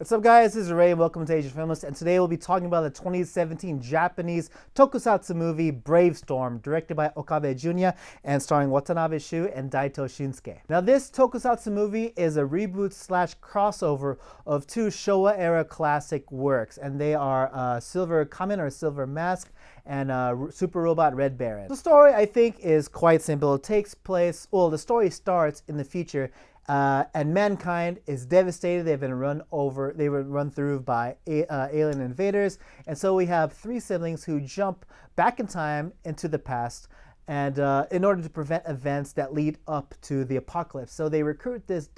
What's up, guys? This is Ray. Welcome to Asian Filmist, and today we'll be talking about the 2017 Japanese tokusatsu movie BraveStorm, directed by Okabe Junya and starring Watanabe and Daito Shunsuke. Now, this tokusatsu movie is a reboot slash crossover of two Showa-era classic works, and they are Silver Kamen or Silver Mask and Super Robot Red Baron. The story, I think, is quite simple. It takes place, well, the story starts in the future, and mankind is devastated. They've been run through by alien invaders. And so we have three siblings who jump back in time into the past, and in order to prevent events that lead up to the apocalypse. So they recruit this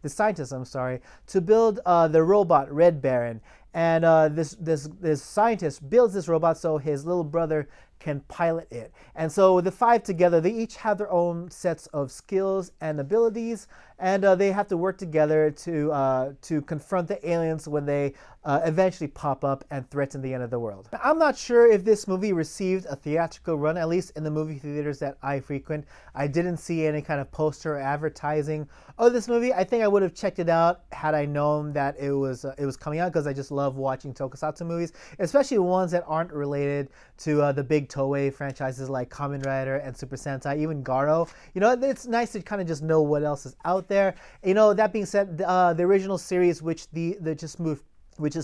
scientist, to build the robot Red Baron. And this scientist builds this robot so his little brother can pilot it. And so the five together, they each have their own sets of skills and abilities, and they have to work together to confront the aliens when they eventually pop up and threaten the end of the world. Now, I'm not sure if this movie received a theatrical run, at least in the movie theaters that I frequent. I didn't see any kind of poster or advertising of this movie. I think I would have checked it out had I known that it was coming out, because I just love watching tokusatsu movies, especially ones that aren't related to the big Toei franchises like Kamen Rider and Super Sentai, even Garo. You know, it's nice to kind of just know what else is out there. You know, that being said, the original series, which this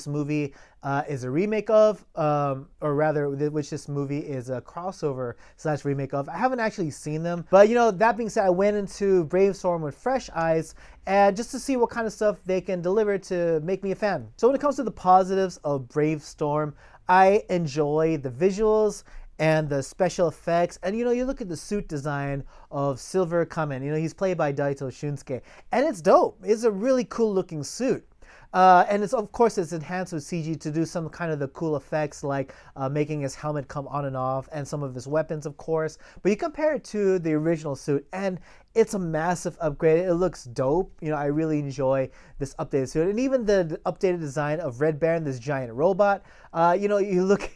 movie is a remake of, or rather, which this movie is a crossover slash remake of. I haven't actually seen them, but you know, that being said, I went into BraveStorm with fresh eyes, and just to see what kind of stuff they can deliver to make me a fan. So when it comes to the positives of BraveStorm, I enjoy the visuals and the special effects. And you know, you look at the suit design of Silver Kamen. You know, he's played by Daito Shunsuke, and it's dope. It's a really cool looking suit. And it's, of course, it's enhanced with CG to do some kind of the cool effects, like making his helmet come on and off, and some of his weapons, of course. But you compare it to the original suit, and it's a massive upgrade. It looks dope. You know, I really enjoy this updated suit, and even the updated design of Red Baron, this giant robot. You know, you look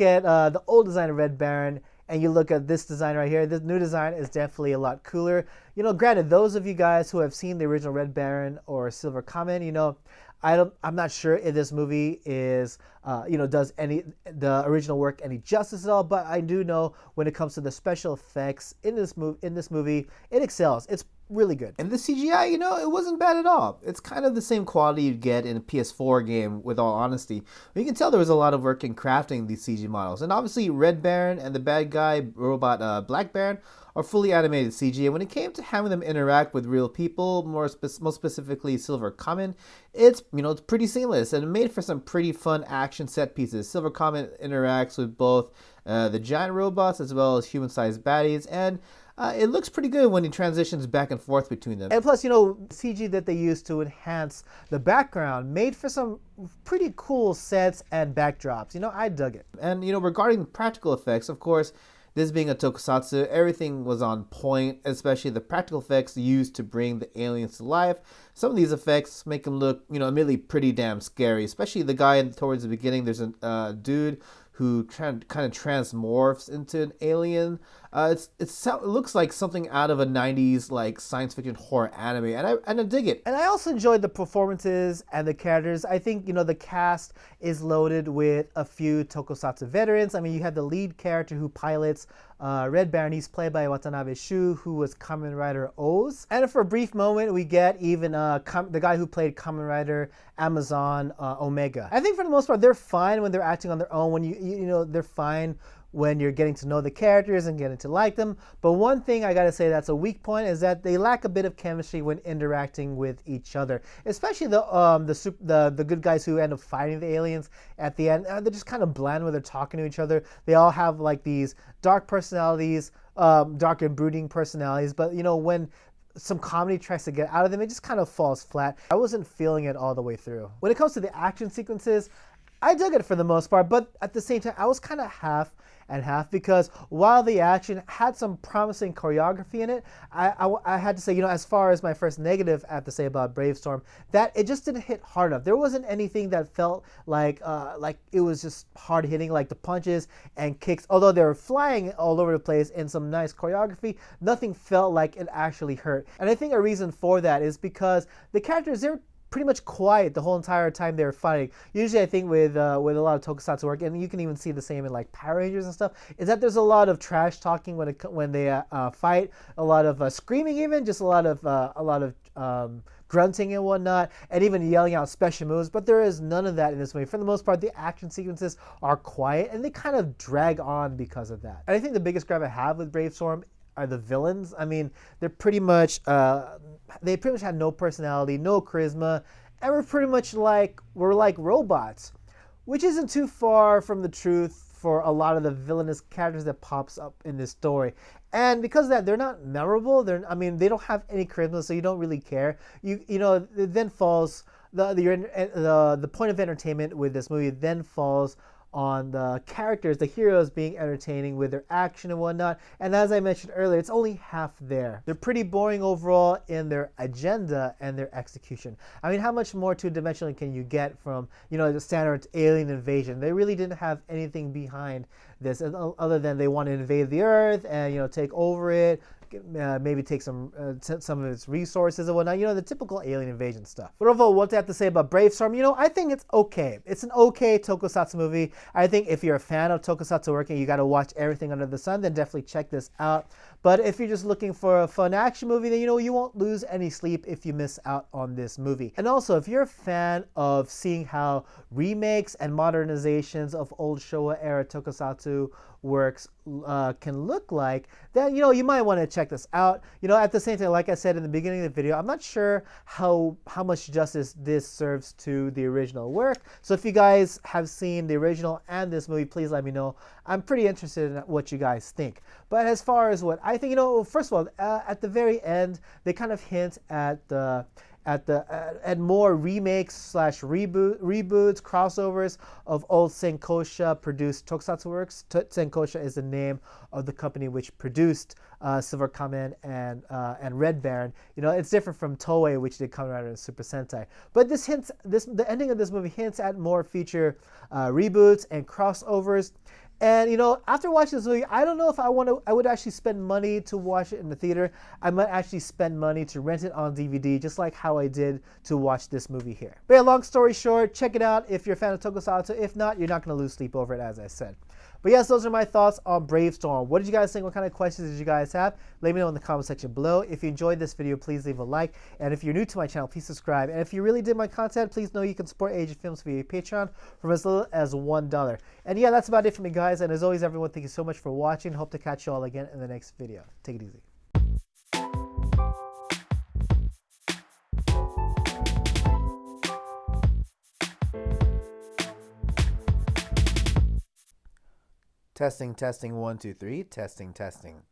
at the old design of Red Baron, and you look at this design right here. This new design is definitely a lot cooler. You know, granted, those of you guys who have seen the original Red Baron or Silver Kamen, you know, I'm not sure if this movie is, does the original work any justice at all. But I do know when it comes to the special effects in this movie, it excels. It's really good. And the CGI, you know, it wasn't bad at all. It's kind of the same quality you'd get in a PS4 game, with all honesty. But you can tell there was a lot of work in crafting these CG models. And obviously, Red Baron and the bad guy robot Black Baron are fully animated CG. And when it came to having them interact with real people, most specifically Silver Kamen, it's pretty seamless, and it made for some pretty fun action set pieces. Silver Kamen interacts with both the giant robots as well as human-sized baddies, and it looks pretty good when he transitions back and forth between them. And plus, you know, CG that they used to enhance the background made for some pretty cool sets and backdrops. You know, I dug it. And, you know, regarding practical effects, of course, this being a tokusatsu, everything was on point, especially the practical effects used to bring the aliens to life. Some of these effects make them look, you know, admittedly pretty damn scary, especially the guy towards the beginning. There's a dude who kind of transmorphs into an alien. It looks like something out of a 90s like science fiction horror anime, and I dig it. And I also enjoyed the performances and the characters. I think, you know, the cast is loaded with a few tokusatsu veterans. I mean, you have the lead character who pilots Red Baron. He's played by Watanabe, who was Kamen Rider O's. And for a brief moment, we get even the guy who played Kamen Rider Amazon Omega. I think for the most part, they're fine when they're acting on their own. When you know, they're fine when you're getting to know the characters and getting to like them. But one thing I gotta say that's a weak point is that they lack a bit of chemistry when interacting with each other, especially the good guys who end up fighting the aliens at the end. They're just kind of bland when they're talking to each other. They all have like these dark personalities, dark and brooding personalities. But you know, when some comedy tries to get out of them, it just kind of falls flat. I wasn't feeling it all the way through. When it comes to the action sequences, I dug it for the most part, but at the same time, I was kind of half and half, because while the action had some promising choreography in it, I had to say, you know, as far as my first negative I have to say about BraveStorm, that it just didn't hit hard enough. There wasn't anything that felt like it was just hard hitting, like the punches and kicks. Although they were flying all over the place in some nice choreography, nothing felt like it actually hurt. And I think a reason for that is because the characters, they're pretty much quiet the whole entire time they were fighting. Usually, I think with a lot of tokusatsu work, and you can even see the same in like Power Rangers and stuff, is that there's a lot of trash talking when they fight, a lot of screaming, even just a lot of grunting and whatnot, and even yelling out special moves. But there is none of that in this movie. For the most part, the action sequences are quiet, and they kind of drag on because of that. And I think the biggest gripe I have with BraveStorm are the villains. I mean, they're pretty much they pretty much had no personality, no charisma, and we're like robots, which isn't too far from the truth for a lot of the villainous characters that pops up in this story. And because of that, they're not memorable. They don't have any charisma, so you don't really care. You know, it then falls the point of entertainment with this movie then falls on the characters, the heroes, being entertaining with their action and whatnot. And as I mentioned earlier, it's only half there. They're pretty boring overall in their agenda and their execution. I mean, how much more two-dimensionally can you get from, you know, the standard alien invasion? They really didn't have anything behind this other than they want to invade the Earth and, you know, take over it, maybe take some of its resources and whatnot. You know, the typical alien invasion stuff. But overall, what do I have to say about BraveStorm? You know, I think it's okay. It's an okay tokusatsu movie. I think if you're a fan of tokusatsu working, you got to watch everything under the sun, then definitely check this out. But if you're just looking for a fun action movie, then, you know, you won't lose any sleep if you miss out on this movie. And also, if you're a fan of seeing how remakes and modernizations of old Showa era tokusatsu works can look like, then, you know, you might want to check this out. You know, at the same time, like I said in the beginning of the video, I'm not sure how much justice this serves to the original work. So if you guys have seen the original and this movie, please let me know. I'm pretty interested in what you guys think. But as far as what I think, you know, first of all, at the very end, they kind of hint at more remakes slash reboots, crossovers of old Senkosha produced tokusatsu works. Senkosha is the name of the company which produced Silver Kamen and Red Baron. You know, it's different from Toei, which did Kamen Rider and Super Sentai. But the ending of this movie hints at more future reboots and crossovers. And, you know, after watching this movie, I don't know if I would actually spend money to watch it in the theater. I might actually spend money to rent it on DVD, just like how I did to watch this movie here. But yeah, long story short, check it out if you're a fan of tokusatsu. If not, you're not going to lose sleep over it, as I said. But yes, those are my thoughts on BraveStorm. What did you guys think? What kind of questions did you guys have? Let me know in the comment section below. If you enjoyed this video, please leave a like. And if you're new to my channel, please subscribe. And if you really did my content, please know you can support Asian Films via Patreon from as little as $1. And yeah, that's about it for me, guys. And as always, everyone, thank you so much for watching. Hope to catch you all again in the next video. Take it easy. Testing, 1, 2, 3. Testing.